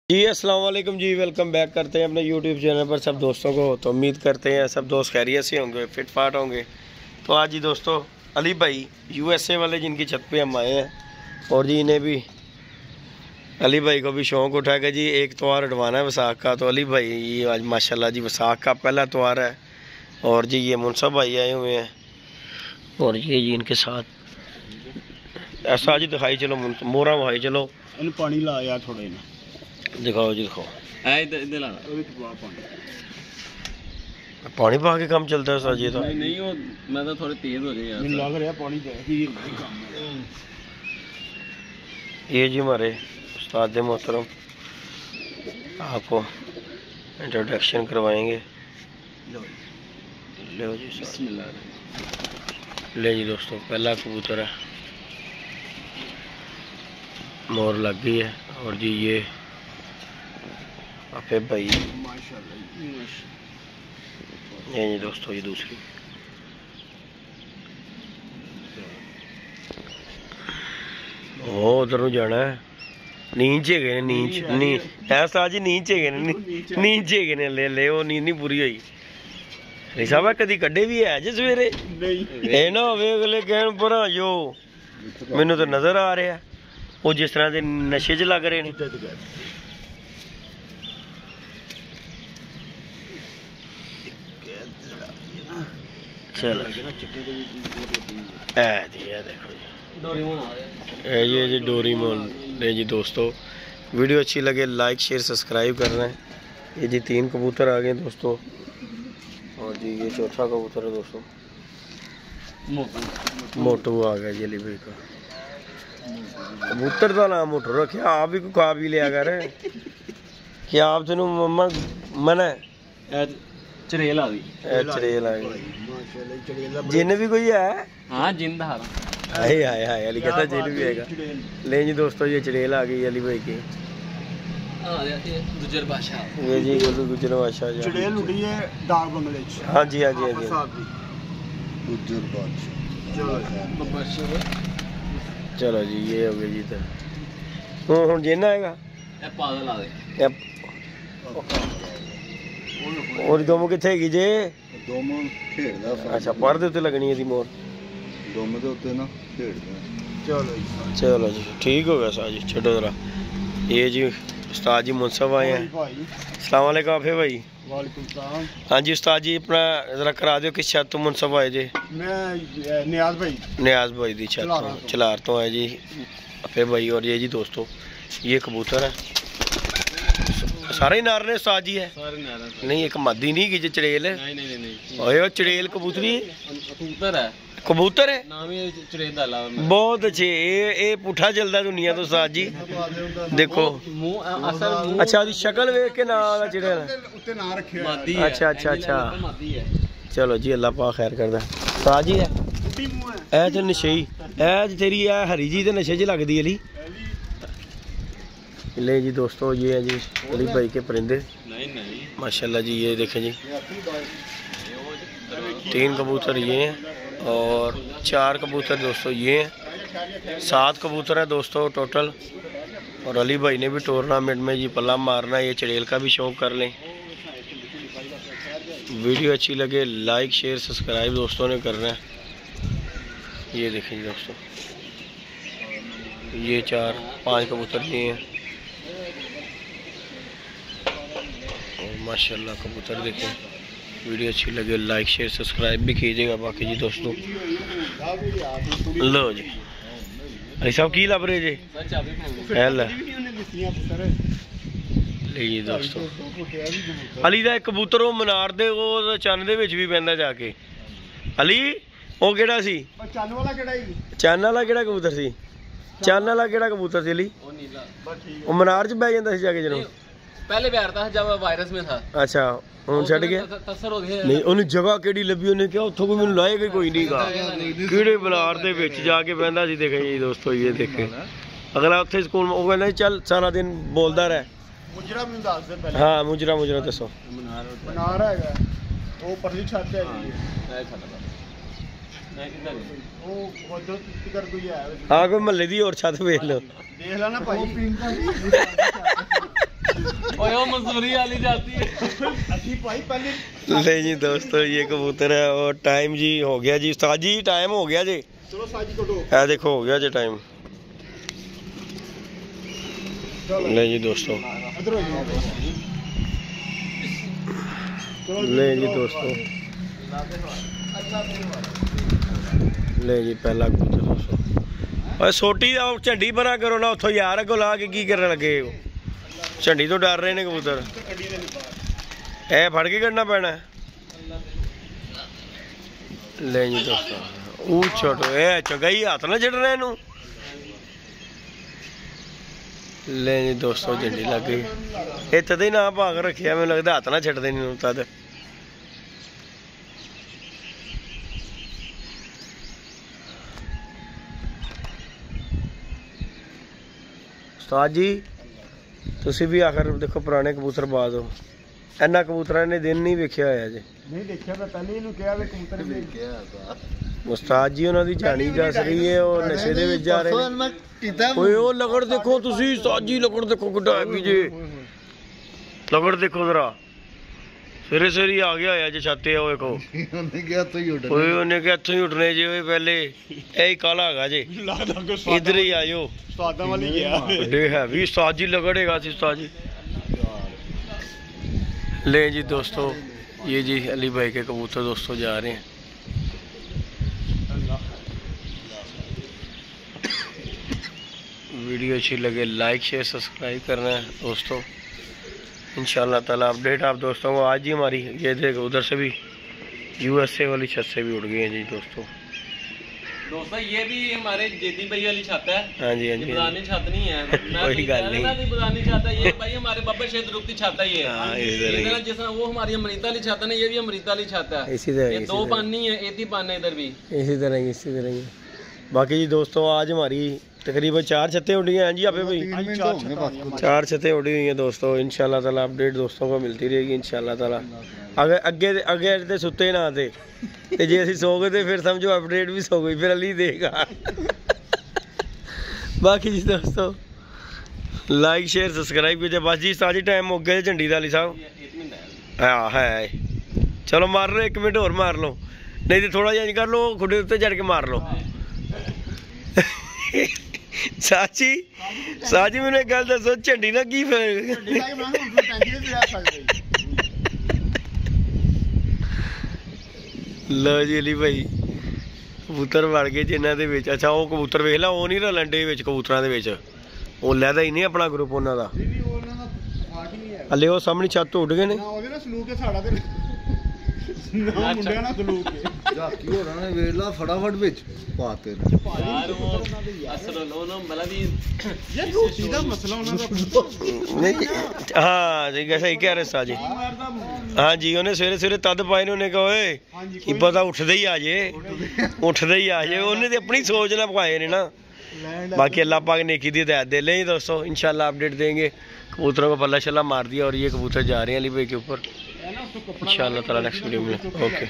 जी अस्सलाम वालेकुम जी, welcome back करते हैं अपने यूट्यूब चैनल पर सब दोस्तों को। तो उम्मीद करते हैं सब दोस्त खैरियत से होंगे, फिट फाट होंगे। तो आज जी दोस्तों अली भाई यूएसए वाले जिनकी छत पे हम आए हैं, और जी इन्हें भी अली भाई को भी शौक़ उठा के जी एक त्यौहार उठवाना है वसाख का। तो अली भाई ये आज माशाल्लाह जी वसाख का पहला त्यौहार है, और जी ये मुनसब भाई आए हुए हैं, और ये जी इनके साथ ऐसा जी दिखाई चलो मोरा भाई, चलो पानी ला यार थोड़ा ना दिखाओ जी, दिखाओ पानी पा के काम चलता है सर जी। तो नहीं वो मैं तो थोड़े तेज हो जाए लग रहा पानी ये जी हमारे उस्ताद मोहतरम आपको इंट्रोडक्शन करवाएंगे। लो जी ले जी दोस्तों, पहला कबूतर है, मोर लग गई है, और जी ये आपे भाई ये जी दोस्तों ये दूसरी। ओ उधर जाना है, नीचे गए नीच ऐसा जी नीचे गए नीचे गए ले ले वो नींद नहीं पूरी हुई। नहीं साहब कदी कड्डे भी है जी सवेरे ये ना होवे अगले कहन पर जो मैनू तो नजर आ रहा वो जिस तरह के नशे च लग रहे हैं। चलो ये जी डोरीमोन ने जी दोस्तों। वीडियो अच्छी लगे लाइक शेयर सब्सक्राइब करना है। ये जी 3 कबूतर आ गए दोस्तों, और जी ये चौथा कबूतर है दोस्तों, मोटू आ गया जी अली भाई का। कबूतर का नाम मोटू रखे, आप भी खा भी लिया कर क्या आप तेन मम्मा मना चड़ेल आ गई, चड़ेल आ गई। जिन भी कोई है, हाँ जिन दा हाय हाय हाय अली कहता जिन भी है। ले जी दोस्तों ये चड़ेल आ गई अली भाई की। गुजर बादशाह ये जी गुजर बादशाह चड़ेल उड़ी है डाक बंगले। हाँ जी हाँ जी हाँ जी गुजर बादशाह। चलो जी ये हो गया जी। तो हुन जिन आएगा पागल आ गए। और दोमो किथे हैगी जे? दोमो खेड़दा। अच्छा पर दे उत्ते लगनी है दी मोर, दोमो दे उत्ते ना खेड़दा। चलो जी ठीक हो गया सा जी। छोड़ो जरा ये जी उस्ताद जी मुनसब आए हैं। अस्सलाम वालेकुम आफे भाई। वालेकुम सलाम। हाँ जी उस्ताद जी अपना जरा करा दो किस छत तो मुनसब आए जे? मैं नियाज भाई दी छत चलार तो आए जी आफे भाई। और ये जी दोस्तों ये कबूतर है, सारे नार ने उस्ताद जी है? नहीं एक मादी नहीं की चड़ेल है? नहीं चड़ेल कबूतरी कबूतर है, कबूतर है नाम ही चड़ेल दा ला। बहुत अच्छे। ये पुठा चलता दुनिया तो उस्ताद जी देखो। अच्छा उसकी शक्ल वेख के नाम चड़ेल है। अच्छा अच्छा अच्छा चलो जी अल्लाह पाक खैर करदा। उस्ताद जी है ए तो नशे ए तेरी है हरी जी तो नशे च लगदी अली। ले जी दोस्तों ये है जी अली भाई के परिंदे माशाल्लाह जी। ये देखें जी 3 कबूतर ये हैं, और 4 कबूतर दोस्तों ये हैं, 7 कबूतर है दोस्तों टोटल। और अली भाई ने भी टूर्नामेंट में जी पल्ला मारना है, ये चड़ेल का भी शौक़ कर लें। वीडियो अच्छी लगे लाइक शेयर सब्सक्राइब दोस्तों ने करना है। ये देखें जी दोस्तों ये 4-5 कबूतर ये हैं, और माशाल्लाह कबूतर देखें। वीडियो अच्छी लगे लाइक शेयर सब्सक्राइब भी कीजिएगा। बाकी जी दोस्तों लो जी अली साहब की लभ रहे जी ले जी दोस्तों। अली का एक कबूतर वो मनार दे वो चन्न दे विच भी पैंदा जाके। अली वो केड़ा सी चन्न वाला केड़ा कबूतर सी? चन्न वाला केड़ा कबूतर सी अली? वो मनार च बह जांदा सी जाके जदों पहले प्यार था जब वायरस में था। अच्छा हुन छड़ गया नहीं उन्हें जगह केड़ी लभी उन्हें क्या उत्थों को मैनूं लाएगा कोई नहीं गा कीड़े बनार दे विच जाके बहंदा सी। देखे जी दोस्तों ये देखे अगला उत्थे स्कूल वो कहंदा चल सारा दिन बोलदा रह। मुजरा मैनूं दस दे पहले। हाँ मुजरा मुजरा दसो। मनार हैगा वो परली छत है हाँ कोई महल्ले दी और छत वेख लो। देख लो ना भाई वो मसूरी वाली जाती है। ले जी दोस्तों ये कबूतर है और टाइम जी हो गया जी उस्ताद जी टाइम हो गया जी। चलो साजी को दो। है देखो हो गया जी टाइम। ले जी दोस्तों ले जी दोस्तों ले जी पहला कबूतर दोस्तों। और सोटी झंडी बना करो ना उतो यार अगो ला के की करने लगे झंडी तो डर रहे ने कबूतर ए फड़ के करना पैना। ले जी दोस्तों ऊ छोटो ए चगाई हाथ ना चढ़ना इनू। ले जी दोस्तों झंडी लग गई ये तदे ना भाग रखिया मैं लगता हाथ ना छड़ते नहीं तद। उस्ताद जी तुसी भी आखिर देखो पुराने कबूतर बाज हो इन्ना कबूतरा ने दिन नहीं वेख्या होया जी। नहीं देखिया मैं पहले इनू कहा वे कबूतर देखिया उस्ताद जी उन्हां दी जानी दस रही है और नशे दे विच जा रहे ने। ओए ओ लगड़ देखो तुसी उस्ताद जी लगड़ देखो किड्डा हैवी जी लगड़ देखो जरा सवेरे सवेरे आ गया होया जी छाते ओ देखो ओए उन्हें क्या इत्थों ही उठने जी ओए पहले ए काला हैगा जी इधर ही आयो उस्तादा वाली गया बड़े हैवी उस्ताद जी लगड़ेगा सी उस्ताद जी। ले जी दोस्तों ये जी अली भाई के कबूतर दोस्तों जा रहे हैं। वीडियो अच्छी लगे लाइक शेयर सब्सक्राइब करना है दोस्तों। इंशाल्लाह ताला अपडेट आप दोस्तों को आज ही हमारी ये देखो उधर से भी यूएसए वाली छत से भी उड़ गई है जी दोस्तों। दोस्तों ये भी हमारे जेदी भाई वाली छत है। हाँ जी हाँ जी पुरानी छत नहीं है कोई गल नहीं पुरानी छत है ये भाई हमारे बाबा शेद रुक की छत है ये। हाँ, इधर जिस तरह वो हमारी अमृता वाली छत है ना ये भी अमृता वाली छत है। इसी तरह ये दो पानी है एक ही पानी इधर भी इसी तरह ही। बाकी जी दोस्तों आज हमारी तकरीबन 4 छतें उड़ी हैं जी आपे भाई 4 छतें उड़ी हुई हैं दोस्तों। इंशाल्लाह ताला अपडेट दोस्तों को मिलती रहेगी इंशाल्लाह ताला। अगर अगे ते सुते ना थे ते जे असीं सो गए ते फिर समझो अपडेट भी सो गई फिर अली देगा। बाकी जी दोस्तों लाइक शेयर सब्सक्राइब कीजिए। बस जी साजी टाइम हो गया झंडी दा अली साहब। हाँ है चलो मार लो 1 मिनट और मार लो नहीं तो थोड़ा जिहा कर लो खुडे उत्ते चढ़ के मार लो। साची मैंने एक गल दसो झंडी ना की लो जी अली भाई कबूतर वड़ गए जिन्हों के। अच्छा वो कबूतर वेख ला वो नहीं रलन डे कबूतरों के वो लैदा ही नहीं अपना ग्रुप उन्होंने हले वो सामने छत उड़ गए ने। फटाफट बिच पाते हाँ जी सही कह रहे सा जी। हाँ जी उन्हें सवेरे सवेरे तद पाए ने उन्हें कहो कि पता उठते ही आ जाए उन्हें तो अपनी सोच ना पाए ने ना। बाकी अल्लाह पाक नेकी दी हिदायत दे ले दोस्तों। इंशाल्लाह अपडेट देंगे। कबूतरों को पल्ला शल्ला मार दिया और ये कबूतर जा रहे हैं अली भाई के ऊपर इंशाल्लाह ताला नेक्स्ट वीडियो में। ओके।